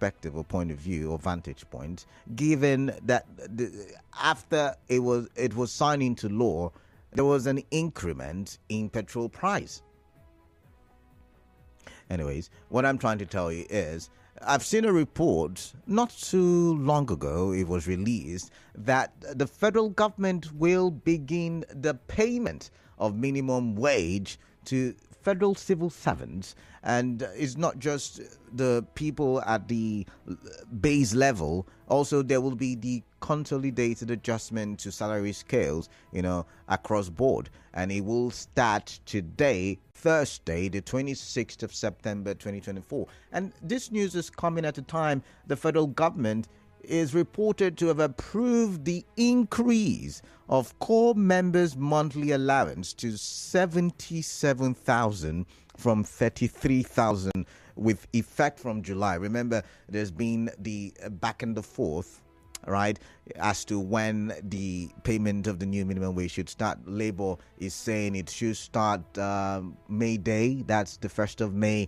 perspective or point of view or vantage point, given that after it was signed into law, there was an increment in petrol price. Anyways, what I'm trying to tell you is, I've seen a report not too long ago, it was released, that the federal government will begin the payment of minimum wage to federal civil servants. And it's not just the people at the base level. Also, there will be the consolidated adjustment to salary scales, across board. And it will start today, Thursday, the 26th of September, 2024. And this news is coming at a time the federal government is reported to have approved the increase of core members' monthly allowance to 77,000 from 33,000 with effect from July. Remember, there's been the back and the forth, right, as to when the payment of the new minimum wage should start. Labour is saying it should start May Day. That's the 1st of May.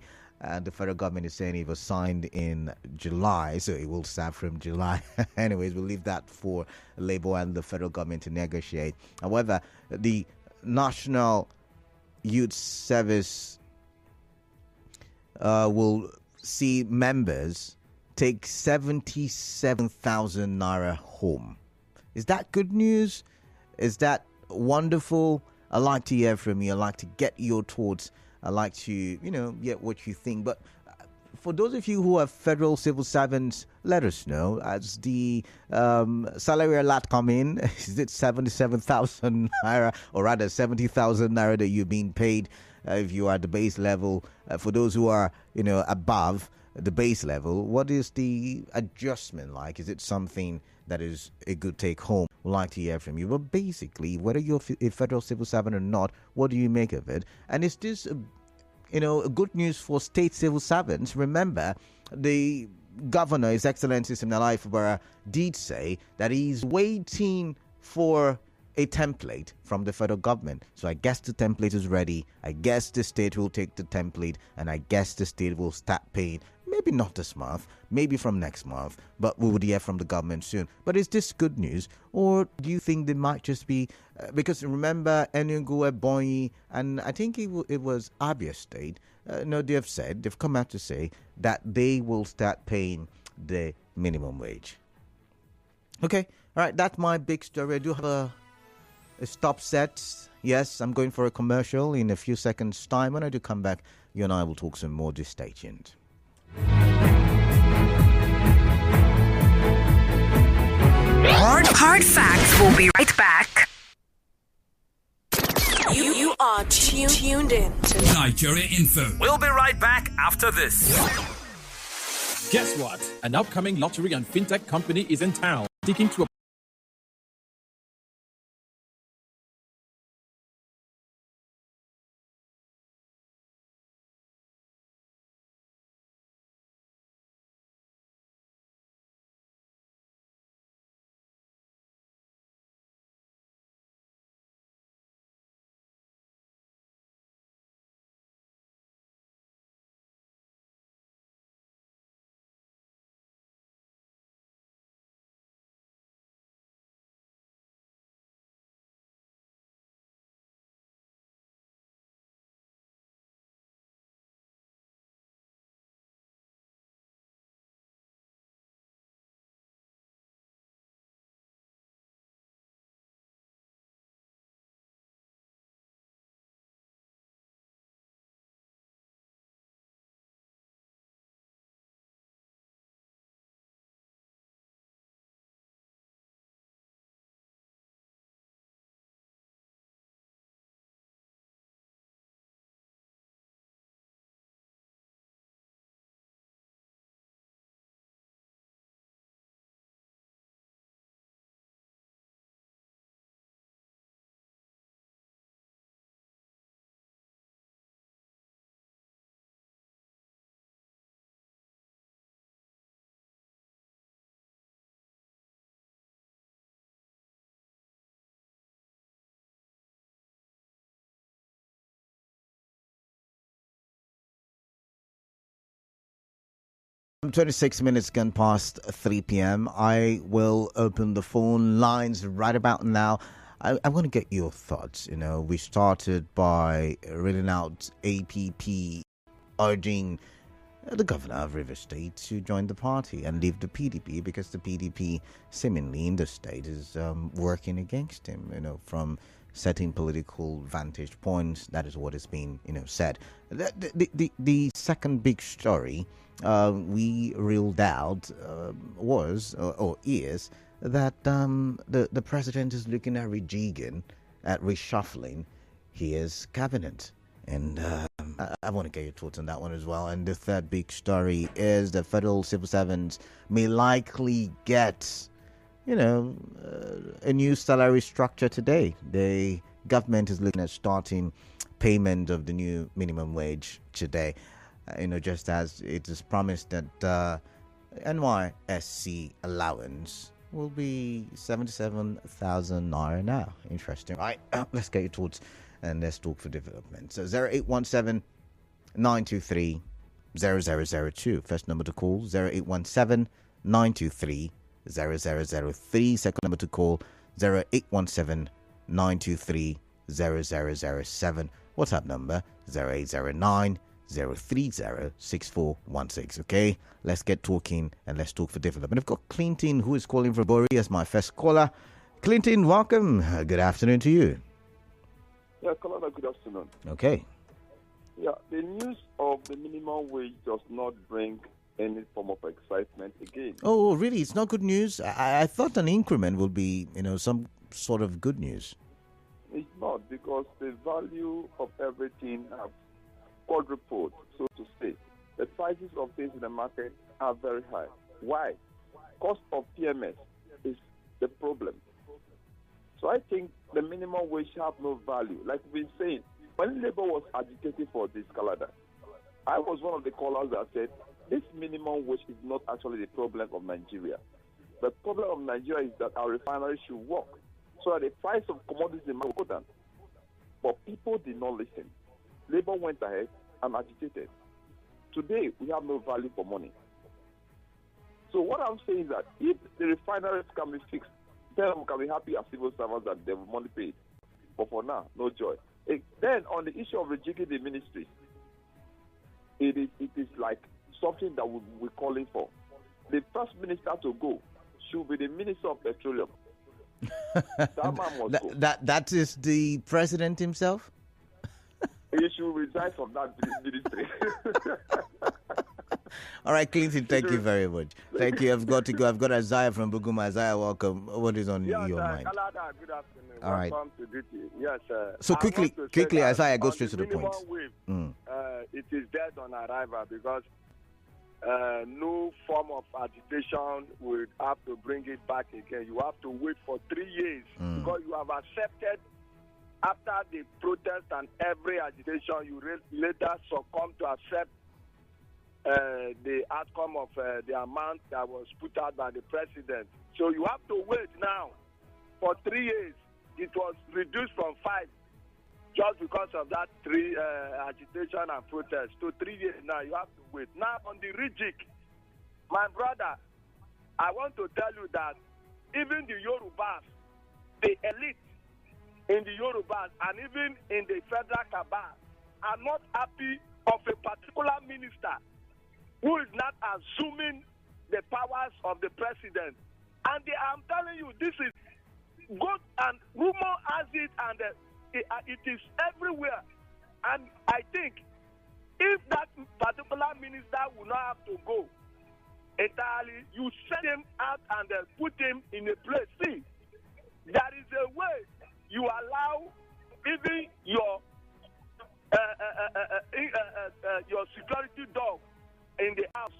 The federal government is saying it was signed in July, so it will start from July. Anyways, we'll leave that for Labour and the federal government to negotiate. However, the National Youth Service will see members take 77,000 naira home. Is that good news? Is that wonderful? I'd like to hear from you. I'd like to get your thoughts. I like to, get what you think. But for those of you who are federal civil servants, let us know. As the salary alert come in, is it 77,000 naira, or rather 70,000 naira that you're being paid if you are at the base level? For those who are, above the base level, what is the adjustment like? Is it something that is a good take home? We'd like to hear from you. But basically, whether you're a federal civil servant or not, what do you make of it? And is this, good news for state civil servants? Remember, the governor, His Excellency Governor Fubara, did say that he's waiting for a template from the federal government. So I guess the template is ready. I guess the state will take the template, and I guess the state will start paying. Maybe not this month, maybe from next month, but we would hear from the government soon. But is this good news, or do you think they might just be, because remember Enugu, Ebonyi, and I think it was Abia State, they've come out to say that they will start paying the minimum wage. Okay, all right, that's my big story. I do have a stop set. Yes, I'm going for a commercial in a few seconds' time. When I do come back, you and I will talk some more. Just stay tuned. Hard facts. We'll be right back. You are tuned in to Nigeria Info. We'll be right back after this. Guess what? An upcoming lottery and fintech company is in town, seeking to 26 minutes gone past 3 p.m. I will open the phone lines right about now. I want to get your thoughts. You know, we started by reading out APP urging the governor of Rivers State to join the party and leave the PDP because the PDP seemingly in the state is working against him, you know, from certain political vantage points. That is what is being, said. The second big story we reeled out was or is that the president is looking at rejigging, at reshuffling his cabinet. And I want to get your thoughts on that one as well. And the third big story is that federal civil servants may likely get, a new salary structure today. The government is looking at starting payment of the new minimum wage today. Just as it is promised that NYSC allowance will be 77,000 naira now. Interesting. Right, let's get your thoughts. And let's talk for development. So 0817 923 0002. First number to call 0817 923 0003. Second number to call 0817 923 0007. WhatsApp number 0809 030 6416. Okay, let's get talking and let's talk for development. I've got Clinton who is calling from Bori as my first caller. Clinton, welcome. Good afternoon to you. Yeah, Colonel, good afternoon. Okay. Yeah, the news of the minimum wage does not bring any form of excitement again. Oh, really? It's not good news? I thought an increment would be, some sort of good news. It's not, because the value of everything have quadrupled, so to say. The prices of things in the market are very high. Why? Cost of PMS is the problem. So I think the minimum wage have no value. Like we've been saying, when Labour was agitating for this calendar, I was one of the callers that said, this minimum wage is not actually the problem of Nigeria. The problem of Nigeria is that our refineries should work, so that the price of commodities will go down. But people did not listen. Labour went ahead and agitated. Today, we have no value for money. So what I'm saying is that if the refineries can be fixed, then we can be happy as civil servants that they have money paid. But for now, no joy. Then on the issue of rejigging the ministries, it is like something that we're calling for. The first minister to go should be the Minister of Petroleum. That man must go. That is the president himself? He should resign from that ministry. All right, Clinton, thank you very much. Thank you. I've got to go. I've got Isaiah from Buguma. Isaiah, welcome. What is on your mind? Kalada, good afternoon. All right. Welcome to duty. Yes, so quickly, Isaiah, go straight to the point. Wave, it is dead on arrival because no form of agitation would have to bring it back again. You have to wait for 3 years because you have accepted after the protest and every agitation, you later succumb to accept the outcome of the amount that was put out by the president. So you have to wait now for 3 years. It was reduced from 5 just because of that agitation and protest. To 3 years now, you have to wait. Now on the rejig, my brother, I want to tell you that even the Yorubas, the elite in the Yorubas and even in the federal cabal are not happy of a particular minister who is not assuming the powers of the president. And I'm telling you, this is good, and rumor has it, and it is everywhere. And I think if that particular minister will not have to go entirely, you send him out and put him in a place. See, there is a way you allow even your security dog in the house,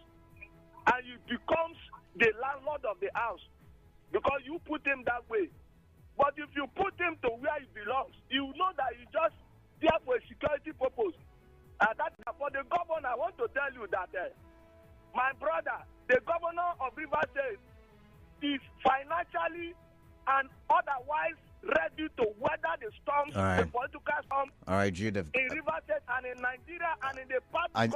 and you becomes the landlord of the house because you put him that way. But if you put him to where he belongs, you know that he just there for a security purpose. That for the governor, I want to tell you that my brother, the governor of Rivers State, is financially and otherwise ready to weather the storms, the political storms. All right, Jude. In Rivers State and in Nigeria and in the part of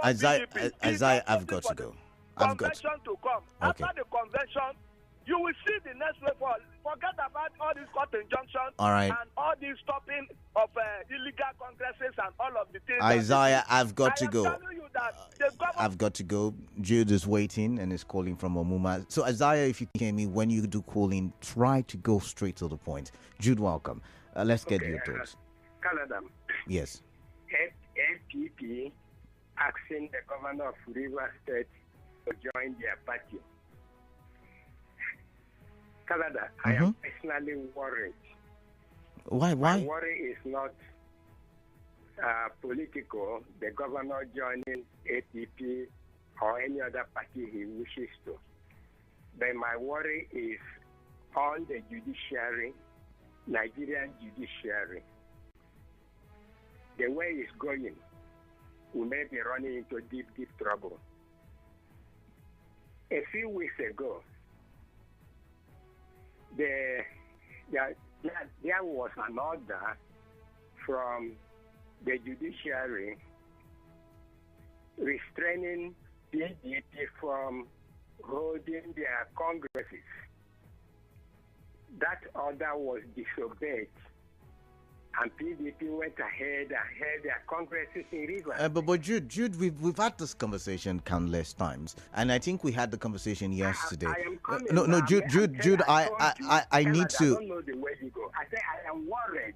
Isaiah, I've got to go. convention to come. Okay. After the convention, you will see the next way forward. Forget about all these court injunctions All right. and all this stopping of illegal congresses and all of the things. Isaiah, I've got to go. I am telling you that the government. I've got to go. Jude is waiting and is calling from Omuma. So, Isaiah, if you can hear me, when you do calling, try to go straight to the point. Jude, welcome. Let's get your thoughts. Canada. Yes. NPP asking the governor of River State to join their party. Canada, I am personally worried. Why? My worry is not political, the governor joining APP or any other party he wishes to. But my worry is on the judiciary, Nigerian judiciary. The way it's going, we may be running into deep, deep trouble. A few weeks ago, there was an order from the judiciary restraining PDP from holding their congresses. That order was disobeyed, and PDP went ahead and held their congresses in Rivers. But Jude, we've had this conversation countless times, and I think we had the conversation yesterday. Jude, I need to. I don't know the way you go. I say I am worried.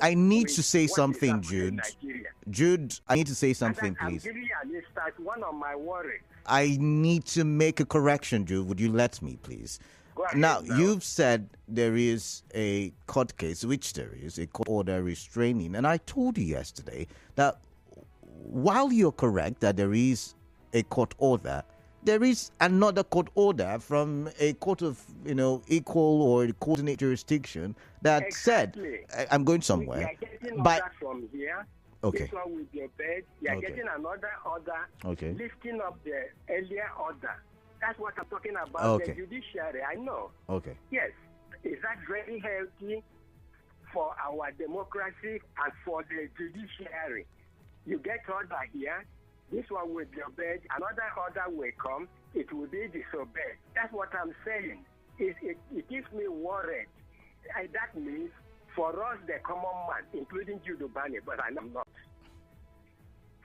I need to say something, Jude. Jude, I need to say something, please. I'm giving you an instance. One of my worries. I need to make a correction, Jude. Would you let me, please? Now, you've said there is a court case, which there is, a court order restraining. And I told you yesterday that while you're correct that there is a court order, there is another court order from a court of, equal or coordinate jurisdiction that said, I'm going somewhere. We are getting order from here. Okay. This one will be obeyed. You are getting another order, lifting up the earlier order. That's what I'm talking about, the judiciary. I know. Okay. Yes. Is that very healthy for our democracy and for the judiciary? You get order here. This one will be obeyed. Another order will come. It will be disobeyed. That's what I'm saying. It gives me worried. That means for us, the common man, including Judubani, but I'm not.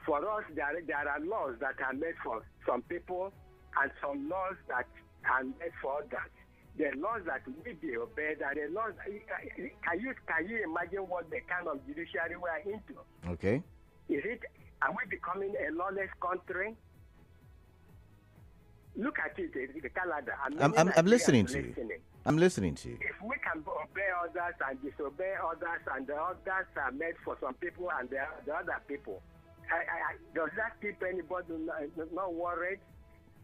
For us, there are laws that are made for some people and some laws that are made for others. The laws that will be obeyed are the laws. Can you imagine what the kind of judiciary we are into? Okay. Are we becoming a lawless country? Look at it, the Canada. I'm listening to you. I'm listening to you. If we can obey others and disobey others, and the others are made for some people and the other people, does that keep anybody not worried?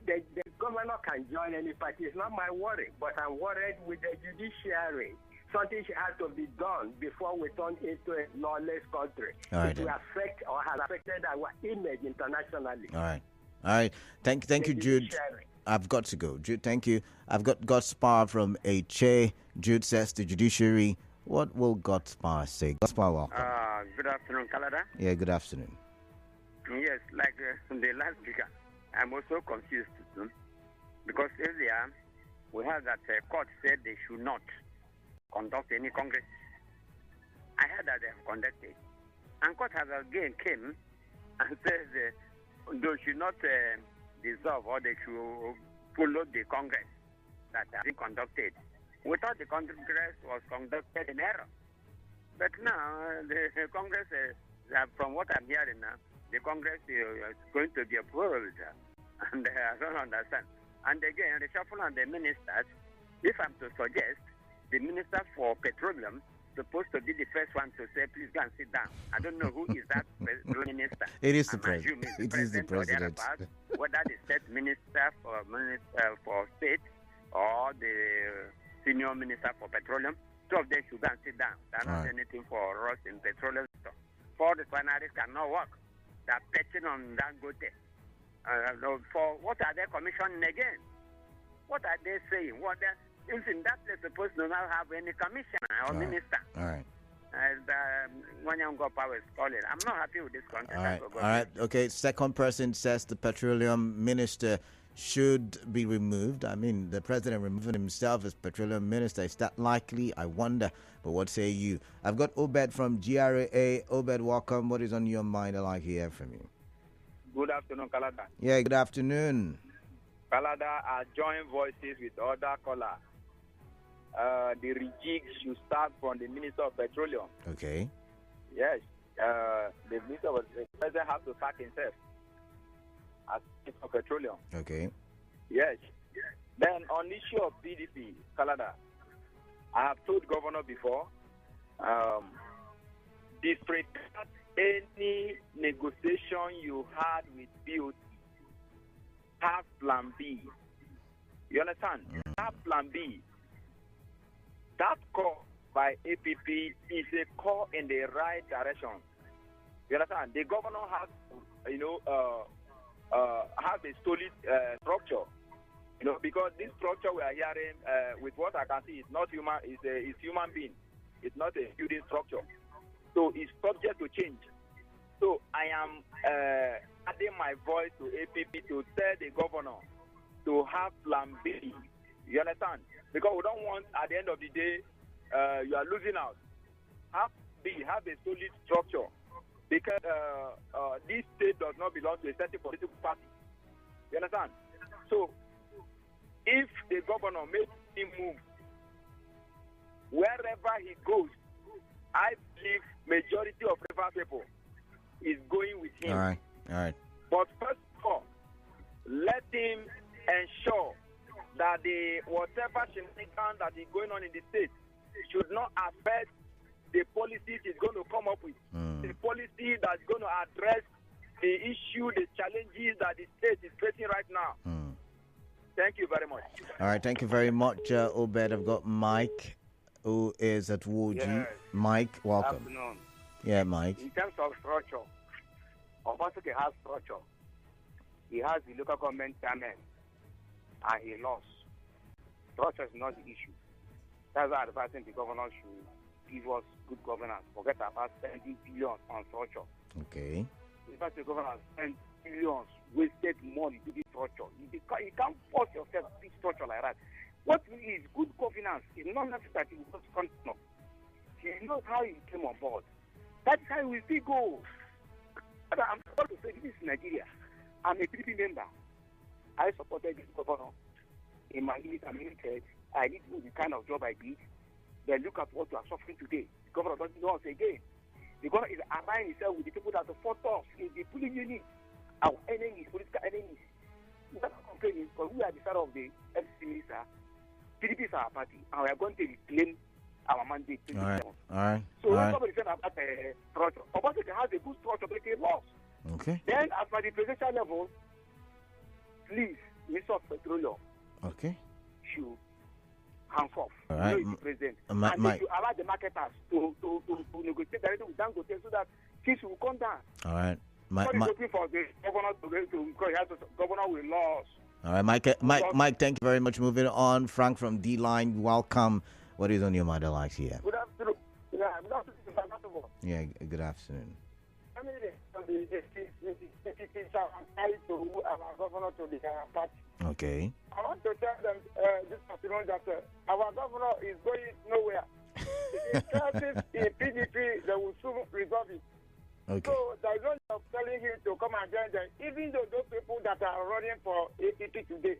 The governor can join any party. It's not my worry, but I'm worried with the judiciary. Something has to be done before we turn into a lawless country. It will affect or has affected our image internationally. All right. Thank you, Jude. I've got to go. Jude, thank you. I've got Godspar from HA. Jude says the judiciary. What will Godspar say? Godspar, welcome. Good afternoon, Canada. Yeah, good afternoon. Yes, like the last speaker, I'm also confused because earlier we heard that court said they should not conduct any congress. I heard that they have conducted, and court has again came and says they should not dissolve or they should follow the congress that has been conducted. We thought the congress was conducted in error, but now the congress, from what I'm hearing now, the congress is going to be approved, and I don't understand. And again, the shuffle on the ministers, if I'm to suggest, the minister for petroleum supposed to be the first one to say, please go and sit down. I don't know who is that minister. It is the president. It is the president. Whether the state minister for state or the senior minister for petroleum, two of them should go and sit down. They're not anything for us in petroleum sector. For the refineries cannot work. They're patching on Dangote. For what are they commissioning again? What are they saying? If in that they're supposed to not have any commissioner or minister. All right. And when young power is calling, I'm not happy with this country. All right. Okay. Second person says the petroleum minister should be removed. I mean, the president removing himself as petroleum minister, is that likely? I wonder. But what say you? I've got Obed from GRA. Obed, welcome. What is on your mind? I'd like to hear from you. Good afternoon, Kalada. Yeah, good afternoon. Kalada, I join voices with other callers. The rejig should start from the Minister of Petroleum. Okay. Yes. The president has to sack himself as Minister of Petroleum. Okay. Yes. Then on issue of PDP, Kalada, I have told Governor before, disregard any negotiation you had with BOT. Have plan B. You understand? Have plan B. That call by APP is a call in the right direction. You understand? The governor has to, have a solid structure. Because this structure we are hearing, with what I can see, is not human. It's human being. It's not a building structure. So it's subject to change. So I am adding my voice to APP to tell the governor to have plan B. You understand? Because we don't want, at the end of the day, you are losing out. Have a solid structure. Because this state does not belong to a certain political party. You understand? So, if the governor makes him move, wherever he goes, I believe majority of river people is going with him. All right. But first of all, let him ensure that the whatever shenanigans that is going on in the state should not affect the policies he's going to come up with. The policy that's going to address the issue, the challenges that the state is facing right now. Thank you very much. All right, thank you very much, Obed. I've got Mike, who is at Woji. Yes. Mike, welcome. Good afternoon. Yeah, Mike. In terms of structure, Obaseki has structure. He has the local government chairman, and he lost. Structure is not the issue. That's why I'm advising the governor should give us good governance. Forget about spending billions on structure. Okay. In fact, the governor spent billions, wasted money to this structure. You can't force yourself to this structure like that. What is good governance is not necessarily that you just continue. He knows how he came on board. That's how we still go. I'm proud to say this is Nigeria. I'm a PDP member. I supported this governor in my unit and limited. I did the kind of job I did. Then look at what we are suffering today. The governor doesn't know us again. The governor is aligning himself with the people that support us in the polling unit. Our enemies, political enemies. We are not complaining because we are the side of the FCC minister. PDP is our party, and we are going to reclaim our mandate. All right. So when somebody said about the structure, Obaseki has a good structure, but it lost. Okay. Then, as for the presidential level, please, Minister of Petroleum should hands off. All right. The president. And Mike. they should allow the marketers to negotiate directly with Dangote so that things will come down. All right. What is looking for the governor to governor will lose. All right, Mike, thank you very much. Moving on, Frank from D-Line, welcome. What is on your mind? I like to hear. Good afternoon. Yeah, good afternoon. Yeah, good afternoon. I mean, the tied to our governor to the party. Okay. I want to tell them this afternoon that our governor is going nowhere. If he crisis in PDP, they will soon resolve it. Okay. So there is no need of telling him to come and join them, even though those people that are running for APP today,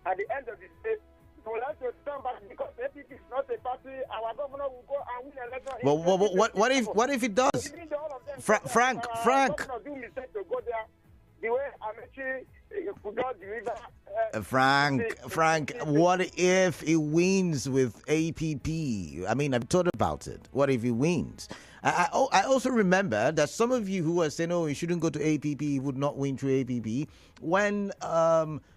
at the end of the day, they will have to turn back because APP is not a party. Our governor will go and win election. Well, what if it does? Frank. Governor do mistake to go there. The way Amechi could not deliver. Frank, what if he wins with APP? I mean, I've thought about it. What if he wins? I also remember that some of you who were saying, oh, he shouldn't go to APP, he would not win through APP. When,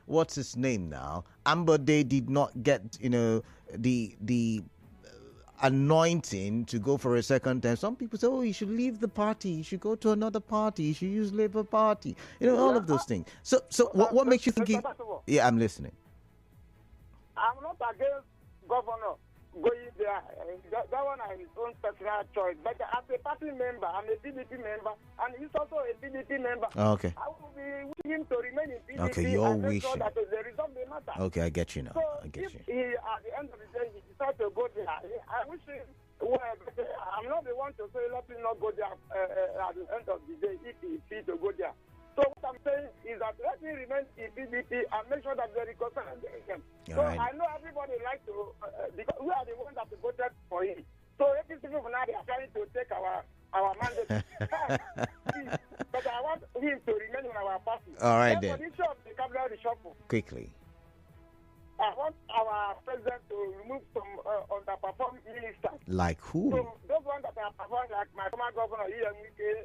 what's his name now? Ambode did not get, the anointing to go for a second time. Some people say, oh, he should leave the party. He should go to another party. He should use Labour Party. All of those things. So what makes you think he... Yeah, I'm listening. I'm not against governor going there. That one is his own personal choice. But as a party member, I'm a PDP member, and he's also a PDP member. Okay. I will be wishing him to remain in PDP Okay, you're and make sure wishing. that they resolve the matter. Okay, I get you now. So I get if you. he, at the end of the day, he decides to go there, I wish him well, but I'm not the one to say let him not go there at the end of the day if he feels to go there. So what I'm saying is that let me remain in PDP and make sure that they reconcile them. So right. I know everybody likes to, because we are the ones that voted for him. So APC people now they are trying to take our mandate. But I want him to remain in our party. All right then. then. For the issue of the cabinet reshuffle, Quickly. I want our president to remove some underperformed ministers. Like who? So those ones that are performing, like my former governor EMK,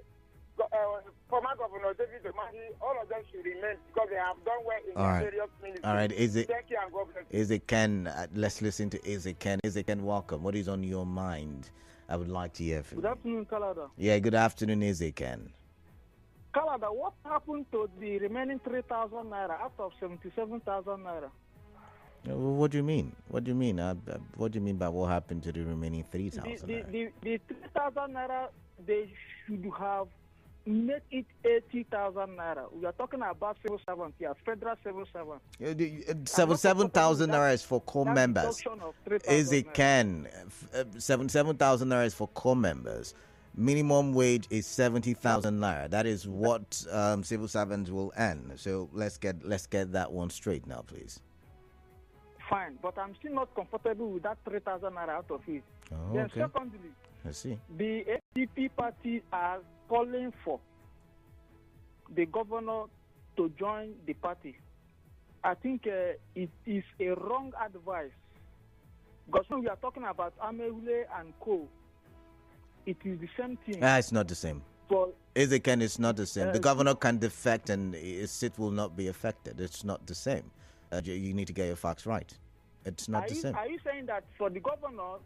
former governor David Omani, all of them should remain because they have done well in their various ministries. All right. Thank you and God bless you. Is it Ken? Let's listen to Is it Ken. Is it Ken? Welcome. What is on your mind? I would like to hear from you. Good afternoon, Kalada. Yeah, good afternoon, Is it Ken. Kalada, what happened to the remaining 3,000 naira out of 77,000 naira? What do you mean? What do you mean? What do you mean by what happened to the remaining 3,000? The 3,000 naira, they should have made it 80,000 naira. We are talking about civil servants here, federal civil servants. 77,000 naira is for core members. Is it Ken? 77,000 naira is for core members. Minimum wage is 70,000 naira. That is what civil servants will earn. So let's get that one straight now, please. Fine, but I'm still not comfortable with that 3,000 naira out of it. Oh, then okay. secondly, I see. The APP party are calling for the governor to join the party. I think it is a wrong advice. Because when we are talking about Amewule and Co., it is the same thing. It's not the same. Ezekiel, it's not the same. The governor can defect and his seat will not be affected. It's not the same. You need to get your facts right. It's not the same. Are you saying that for the governor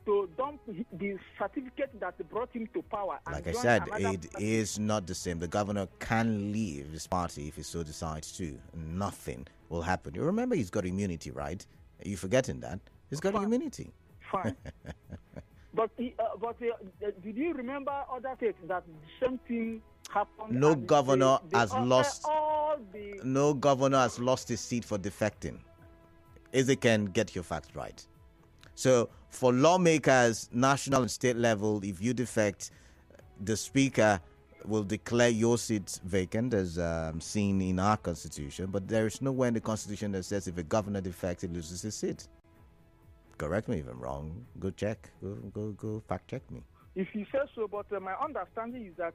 to dump the certificate that brought him to power? And like I said, it is not the same. The governor can leave his party if he so decides to. Nothing will happen. You remember he's got immunity, right? Are you forgetting that? He's got immunity. Fine. But did you remember other states that the same thing happened? No governor has lost. No governor has lost his seat for defecting. Ezekiel, get your facts right. So for lawmakers, national and state level, if you defect, the speaker will declare your seat vacant, as seen in our constitution. But there is nowhere in the constitution that says if a governor defects, he loses his seat. Correct me if I'm wrong. Go check. Go fact check me. If you say so, but my understanding is that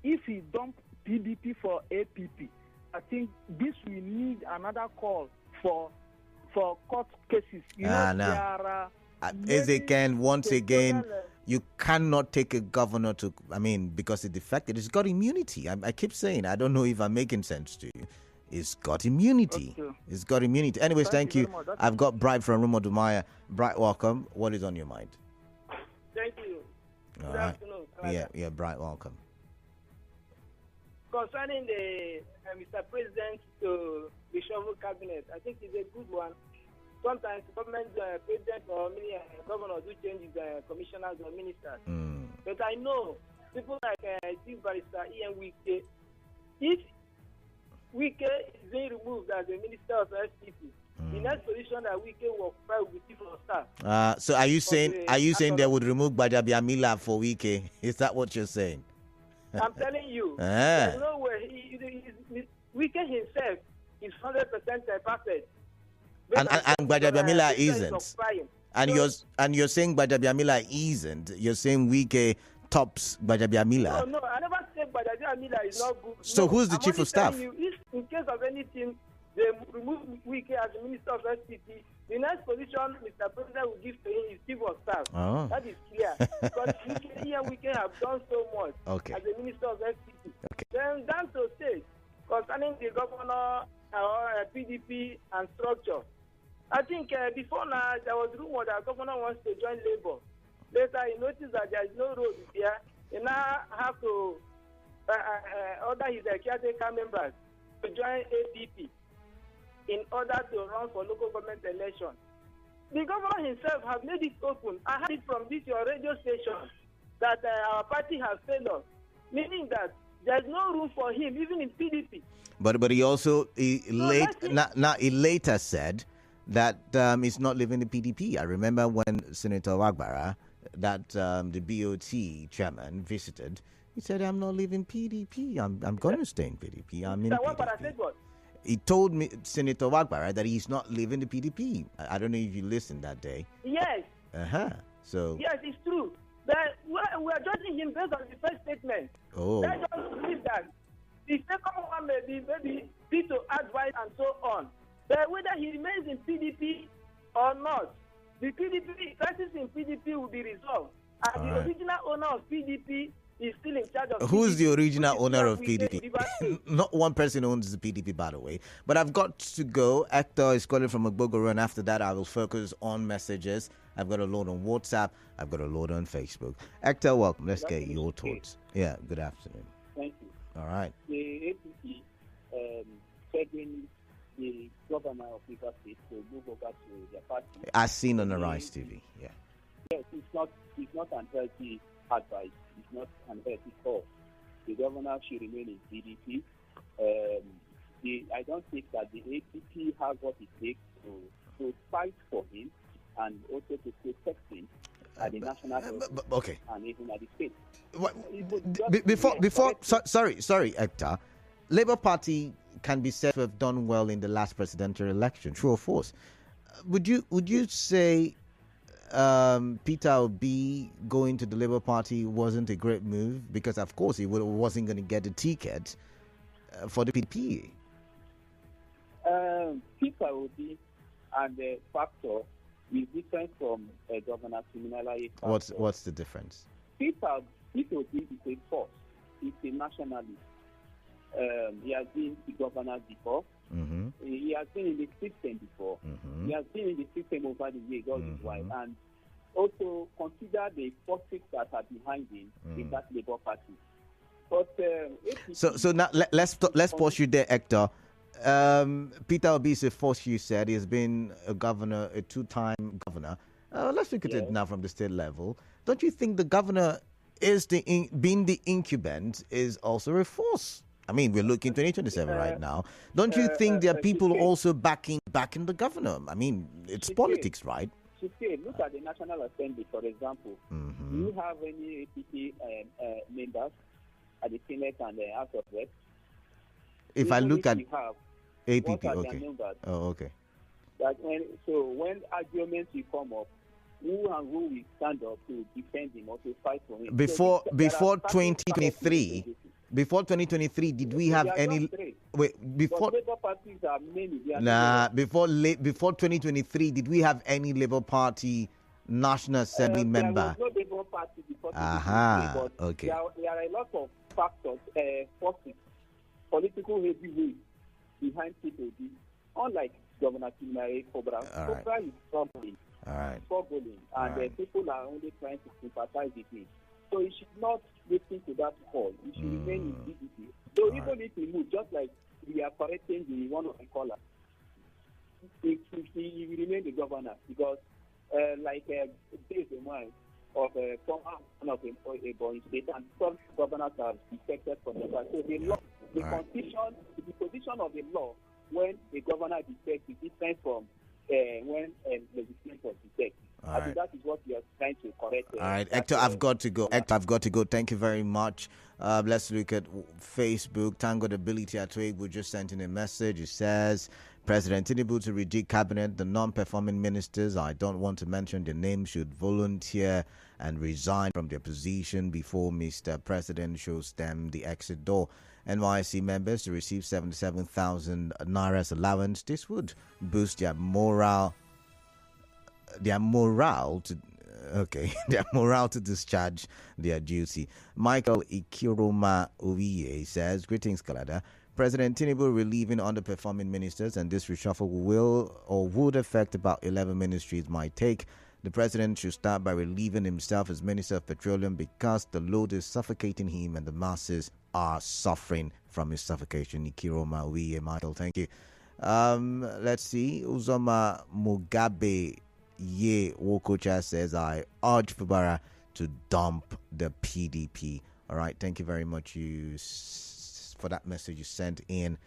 if he dumped PDP for APP, I think this will need another call for court cases. Ezekiel, once again, you cannot take a governor to, because he defected. He's got immunity. I keep saying, I don't know if I'm making sense to you. He's got immunity. Okay. He's got immunity. Anyways, thank you. I've got Bright from Rumo Dumaya. Bright, welcome. What is on your mind? Thank you. Good afternoon. Yeah, Bright, welcome. Concerning the Mr. President to reshuffle cabinet, I think it's a good one. Sometimes government president or governor do change his commissioners or ministers. But I know people like Chief Barrister Ian Wike, if Wike is being removed as a minister of SPP, the next position that Wike will occupy will be chief of staff. So are you saying they would remove Gbajabiamila for Wike? Is that what you're saying? I'm telling you, there's no way. Wike himself is 100% perfect. And Gbajabiamila isn't. And you're saying Gbajabiamila isn't. You're saying Wike tops Gbajabiamila. No, I never said Gbajabiamila is not good. So who's the chief of staff? If in case of anything, they remove Wike as the minister of SPP, the next position Mr. President will give to him is chief of staff. Oh. That is clear. Because Wike have done so much as the minister of SPP. Okay. Then down to state, concerning the governor PDP and structure. I think before now, there was rumor that governor wants to join Labour. Later, he noticed that there is no road here. He now have to order his caretaker members to join APP in order to run for local government election. the governor himself has made it open. I heard it from this your radio station that our party has failed us, meaning that there's no room for him even in PDP. But he also he later said that he's not leaving the PDP. I remember when Senator Wagbara, that the BOT chairman, visited. He said, "I'm not leaving PDP. I'm going to stay in PDP. I'm in Wagbara said what? He told me, Senator Wagbara, that he's not leaving the PDP. I don't know if you listened that day. Yes. So. Yes, it's true. But we are judging him based on the first statement. Oh. Let's just believe that. The second one may be maybe to advise and so on. But whether he remains in PDP or not, the PDP crisis in PDP will be resolved. And the original owner of PDP is still in charge of Who's PDP, the original owner of PDP? Not one person owns the PDP, by the way. But I've got to go. Hector is calling from Ogbogoro, and after that, I will focus on messages. I've got a load on WhatsApp. I've got a load on Facebook. Hector, welcome. Let's get your thoughts. Yeah, good afternoon. Thank you. All right. The APC begging the governor of River State to move over to their party. As seen on the Rise TV. Yeah. Yes, it's not unhealthy advice. It's not unhealthy call. The governor should remain in PDP. I don't think that the APC has what it takes to fight for him and also to protect him at the national level and even at the state. Sorry, Hector. Labour Party can be said to have done well in the last presidential election, true or false? Would you say Peter Obi going to the Labour Party wasn't a great move? Because of course he wasn't going to get a ticket for the PDP. Peter Obi and the factor is different from Governor Siminalayi. What's the difference? Peter Obi is a force. He's a nationalist. He has been the governor before. Mm-hmm. He has been in the system before. Mm-hmm. He has been in the system over the years, all his while. And also consider the forces that are behind him in that Labour Party. But so now let's pause you there, Hector. Peter Obi is a force, you said. He has been a governor, a two-time governor. Let's look at it now from the state level. Don't you think the governor is being the incumbent is also a force? I mean, we're looking 2027 right now. Don't you think there are people also backing the governor? I mean, it's politics, right? Look at the National Assembly, for example. Mm-hmm. Do you have any APC members at the Senate and the House of Reps? If I look at APP, what are okay. their numbers? Oh, okay. That when arguments will come up, who will stand up to defend him or to fight for him? Before 2023. Before 2023, did we have any? Wait, before. But Labour parties are many. Before 2023, did we have any Labour Party National Assembly member? There was no Labour Party before. But okay. There are a lot of factors, forces, political heavyweights behind people. Unlike Governor Fubara, Fubara is struggling. All right. Struggling, and people are only trying to sympathize with him. So he should not listen to that call. He should remain in PDP. So even if he moves, just like we are correcting the one of the callers, he will remain the governor because, days in mind of one of a born state, and some governors are defected from the party. So the position of the law when a governor defects is different from when a legislator defects. I think that is what we are trying to correct. All right, Hector, I've got to go. Thank you very much. Let's look at Facebook. Tango Ability at we just sent in a message. It says, President Tinubu to rejig cabinet. The non-performing ministers, I don't want to mention their names, should volunteer and resign from their position before Mr. President shows them the exit door. NYSC members to receive 77,000 Naira's allowance. This would boost their morale to discharge their duty. Michael Ikiroma Owiye says, greetings, Kalada. President Tinubu relieving underperforming ministers, and this reshuffle will or would affect about 11 ministries. My take, the president should start by relieving himself as Minister of Petroleum because the load is suffocating him and the masses are suffering from his suffocation. Ikiroma Owiye, Michael, thank you. Let's see. Uzoma Mugabe Ye Wokocha says, I urge Fubara to dump the PDP. All right, thank you very much for that message you sent in.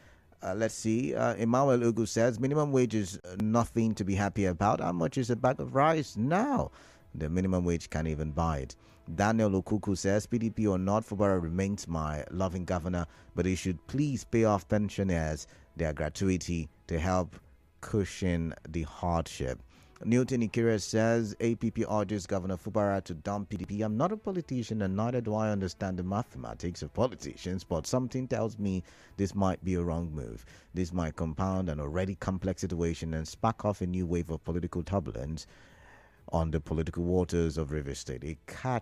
Let's see. Emmanuel Ugu says, minimum wage is nothing to be happy about. How much is a bag of rice now? The minimum wage can't even buy it. Daniel Okuku says, PDP or not, Fubara remains my loving governor, but he should please pay off pensioners their gratuity to help cushion the hardship. Newton Ikira says, APP urges Governor Fubara to dump PDP. I'm not a politician and neither do I understand the mathematics of politicians, but something tells me this might be a wrong move. This might compound an already complex situation and spark off a new wave of political turbulence on the political waters of Rivers State. I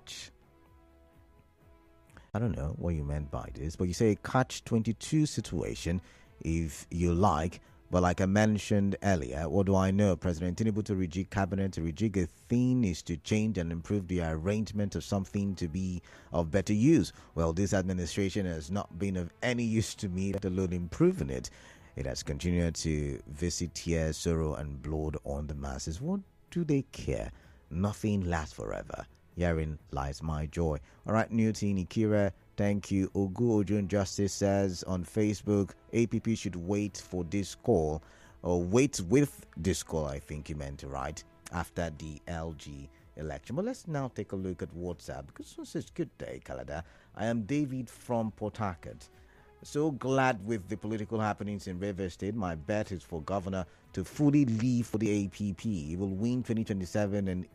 don't know what you meant by this, but you say a catch-22 situation, if you like. But like I mentioned earlier, what do I know? President Tinubu to rejig cabinet. To rejig a thing is to change and improve the arrangement of something to be of better use. Well, this administration has not been of any use to me, let alone improving it. It has continued to visit tears, sorrow, and blood on the masses. What do they care? Nothing lasts forever. Herein lies my joy. All right, Newton Ikira, thank you. Ogu Ojun Justice says on Facebook, APP should wait for this call, or wait with this call, I think you meant to write, after the LG election. But let's now take a look at WhatsApp, because this is good day, Canada. I am David from Port Harcourt. So glad with the political happenings in Rivers State. My bet is for governor to fully leave for the APP. He will win 2027 and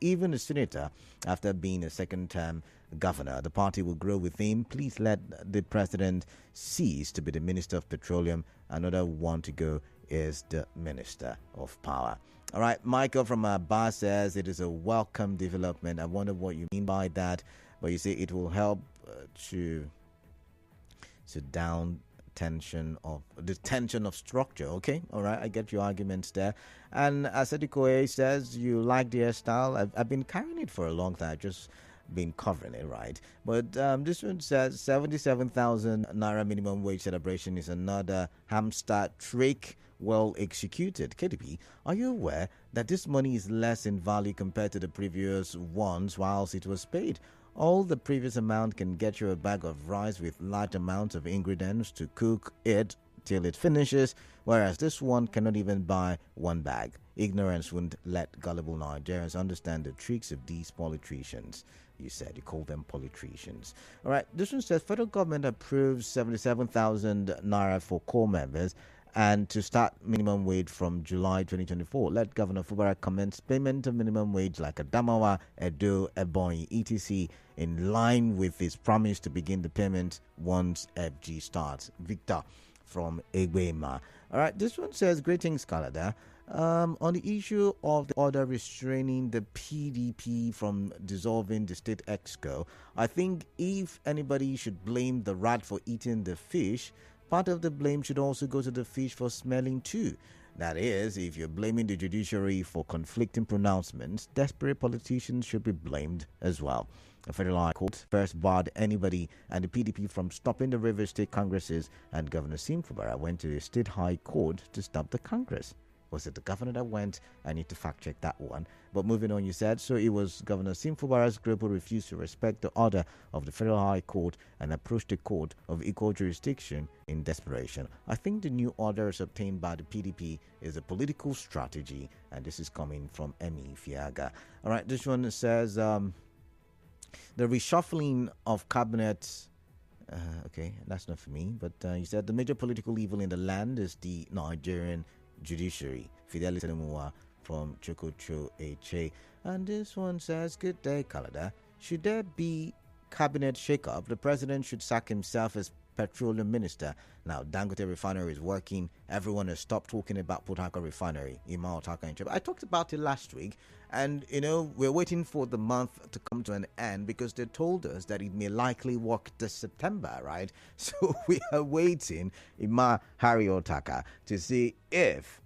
even a senator after being a second-term governor. The party will grow with him. Please let the president cease to be the Minister of Petroleum. Another one to go is the Minister of Power. All right, Michael from Bar says it is a welcome development. I wonder what you mean by that, but you say it will help to down tension of structure. Okay, all right, I get your arguments there. And Asadikoe says you like the hairstyle. I've been carrying it for a long time. I've just been covering it, right? But this one says 77,000 naira minimum wage celebration is another hamster trick well executed. KDP, are you aware that this money is less in value compared to the previous ones whilst it was paid? All the previous amount can get you a bag of rice with large amounts of ingredients to cook it till it finishes, whereas this one cannot even buy one bag. Ignorance won't let gullible Nigerians understand the tricks of these politicians. You said you call them politicians. All right, this one says federal government approves 77,000 naira for core members and to start minimum wage from July 2024. Let Governor Fubara commence payment of minimum wage like Adamawa, Edo, Ebonyi, etc. in line with his promise to begin the payment once FG starts. Victor from Egwema. All right, this one says, greetings, Canada. On the issue of the order restraining the PDP from dissolving the state exco, I think if anybody should blame the rat for eating the fish, part of the blame should also go to the fish for smelling too. That is, if you're blaming the judiciary for conflicting pronouncements, desperate politicians should be blamed as well. The Federal High Court first barred anybody and the PDP from stopping the Rivers State Congresses, and Governor Fubara went to the State High Court to stop the Congress. Was it the governor that went? I need to fact check that one. But moving on, you said, so it was Governor Fubara's group who refused to respect the order of the Federal High Court and approached the court of equal jurisdiction in desperation. I think the new orders obtained by the PDP is a political strategy, and this is coming from Emi Fiaga. All right, this one says the reshuffling of cabinets. Okay, that's not for me, but you said the major political evil in the land is the Nigerian judiciary. Fidelis Enemua from Chokocho Eche. And this one says, good day, Canada. Should there be cabinet shake-up, the president should sack himself as petroleum minister. Now, Dangote refinery is working. Everyone has stopped talking about Port Harcourt refinery. I talked about it last week. And, we're waiting for the month to come to an end because they told us that it may likely work this September, right? So we are waiting, Ima Harry Otaka, to see if,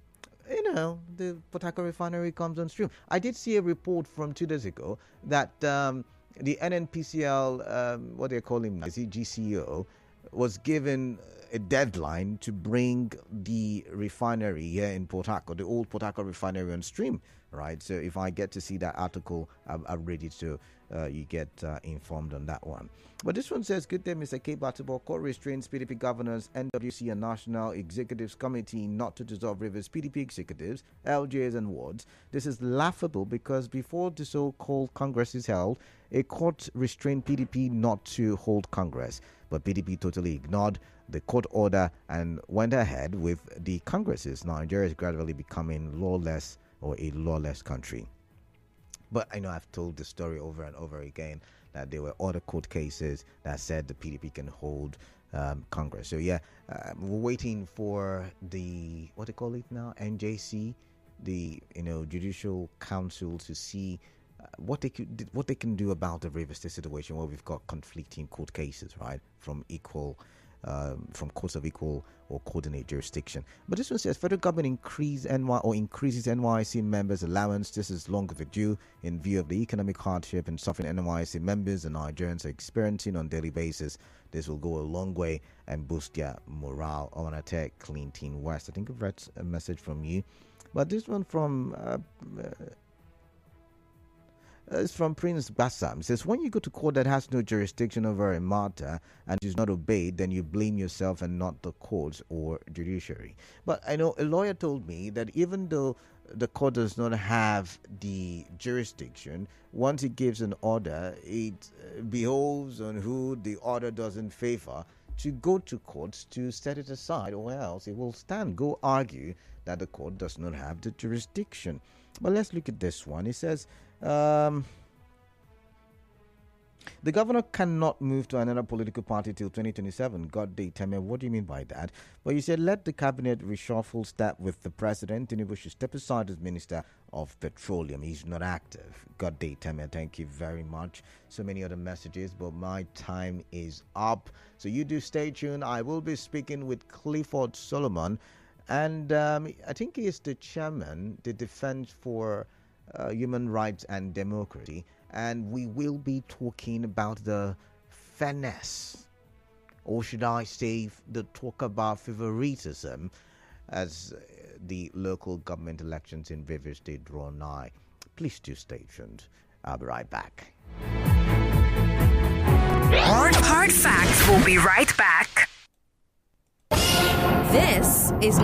the Port Harcourt refinery comes on stream. I did see a report from 2 days ago that the NNPCL, what they call him, is he GCO, was given a deadline to bring the refinery here in Port Harcourt, the old Port Harcourt refinery, on stream. right? So if I get to see that article, I'm ready to you get informed on that one. But this one says, good day, Mr. K. Batibo. Court restrains PDP governors, NWC and National Executives Committee not to dissolve Rivers PDP executives, LJs and wards. This is laughable because before the so-called Congress is held, a court restrained PDP not to hold Congress. But PDP totally ignored the court order and went ahead with the Congresses. Nigeria is gradually becoming lawless or a lawless country. But I know I've told the story over and over again that there were other court cases that said the PDP can hold Congress. So yeah, we're waiting for the, what they call it now, NJC, the Judicial Council, to see what they can do about the River State situation, where we've got conflicting court cases, right, from courts of equal or coordinate jurisdiction. But this one says federal government increases NYSC members' allowance. This is long overdue in view of the economic hardship and suffering NYSC members and Nigerians are experiencing on a daily basis. This will go a long way and boost their morale. I want to take Clinton West. I think I've read a message from you, but this one from it's from Prince Bassam. It says, when you go to court that has no jurisdiction over a matter and is not obeyed, then you blame yourself and not the courts or judiciary. But I know a lawyer told me that even though the court does not have the jurisdiction, once it gives an order, it behoves on who the order doesn't favor to go to courts to set it aside, or else it will go argue that the court does not have the jurisdiction. But let's look at this one. It says, the governor cannot move to another political party till 2027. God day, tell me, what do you mean by that? Well, you said let the cabinet reshuffle, start with the president. Tinubu should step aside as Minister of Petroleum. He's not active. God day, tell me, thank you very much. So many other messages, but my time is up. So you do stay tuned. I will be speaking with Clifford Solomon, and I think he is the chairman, the Defense for Human Rights and Democracy, and we will be talking about the fairness, or should I say the talk about favoritism, as the local government elections in Rivers State draw nigh. Please do stay tuned. I'll be right back. Hard facts will be right back. This is